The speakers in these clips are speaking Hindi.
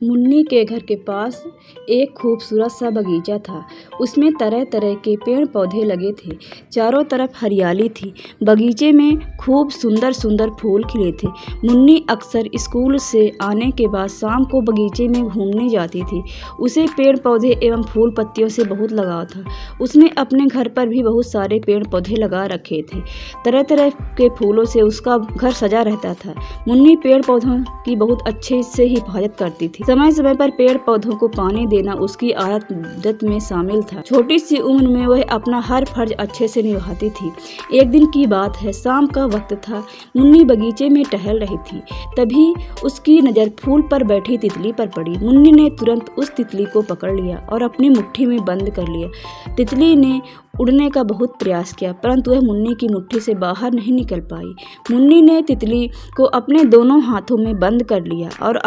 मुन्नी के घर के पास एक खूबसूरत सा बगीचा था। उसमें तरह तरह के पेड़ पौधे लगे थे। चारों तरफ हरियाली थी। बगीचे में खूब सुंदर सुंदर फूल खिले थे। मुन्नी अक्सर स्कूल से आने के बाद शाम को बगीचे में घूमने जाती थी। उसे पेड़ पौधे एवं फूल पत्तियों से बहुत लगाव था। उसने अपने घर पर भी बहुत सारे पेड़ पौधे लगा रखे थे। तरह तरह के फूलों से उसका घर सजा रहता था। मुन्नी पेड़ पौधों की बहुत अच्छे से हिफाजत करती थी। समय समय पर पेड़ पौधों को पानी देना उसकी आदत में शामिल था। छोटी सी उम्र में वह अपना हर फर्ज अच्छे से निभाती थी। एक दिन की बात है, शाम का वक्त था। मुन्नी बगीचे में टहल रही थी। तभी उसकी नज़र फूल पर बैठी तितली पर पड़ी। मुन्नी ने तुरंत उस तितली को पकड़ लिया और अपनी मुट्ठी में बंद कर लिया। तितली ने उड़ने का बहुत प्रयास किया, परंतु वह मुन्नी की मुट्ठी से बाहर नहीं निकल पाई। मुन्नी ने तितली को अपने दोनों हाथों में बंद कर लिया और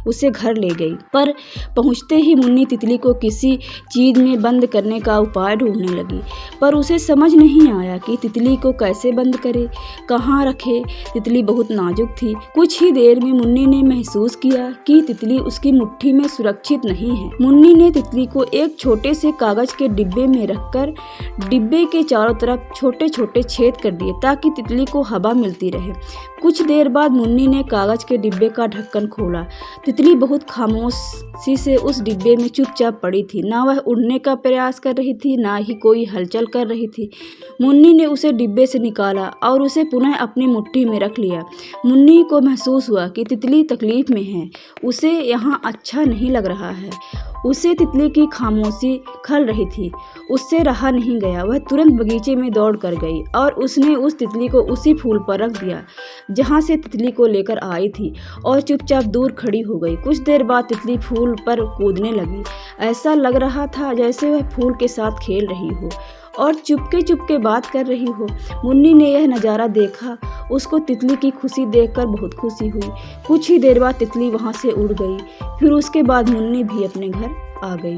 उसे घर ले गई। पर पहुंचते ही मुन्नी तितली को किसी चीज़ में बंद करने का उपाय ढूंढने लगी, पर उसे समझ नहीं आया कि तितली को कैसे बंद करे, कहाँ रखे। तितली बहुत नाजुक थी। कुछ ही देर में मुन्नी ने महसूस किया कि तितली उसकी मुट्ठी में सुरक्षित नहीं है। मुन्नी ने तितली को एक छोटे से कागज के डिब्बे में रखकर डिब्बे के चारों तरफ छोटे छोटे छेद कर दिए ताकि तितली को हवा मिलती रहे। कुछ देर बाद मुन्नी ने कागज के डिब्बे का ढक्कन खोला। तितली बहुत खामोशी से उस डिब्बे में चुपचाप पड़ी थी। ना वह उड़ने का प्रयास कर रही थी, ना ही कोई हलचल कर रही थी। मुन्नी ने उसे डिब्बे से निकाला और उसे पुनः अपनी मुट्ठी में रख लिया। मुन्नी को महसूस हुआ कि तितली तकलीफ में है। उसे यहाँ अच्छा नहीं लग रहा है। उसे तितली की खामोशी खल रही थी। उससे रहा नहीं गया। वह तुरंत बगीचे में दौड़ कर गई और उसने उस तितली को उसी फूल पर रख दिया जहाँ से तितली को लेकर आई थी और चुपचाप दूर खड़ी हो गई। कुछ देर बाद तितली फूल पर कूदने लगी। ऐसा लग रहा था जैसे वह फूल के साथ खेल रही हो और चुपके चुपके बात कर रही हो। मुन्नी ने यह नज़ारा देखा। उसको तितली की खुशी देखकर बहुत खुशी हुई। कुछ ही देर बाद तितली वहाँ से उड़ गई। फिर उसके बाद मुन्नी भी अपने घर आ गई।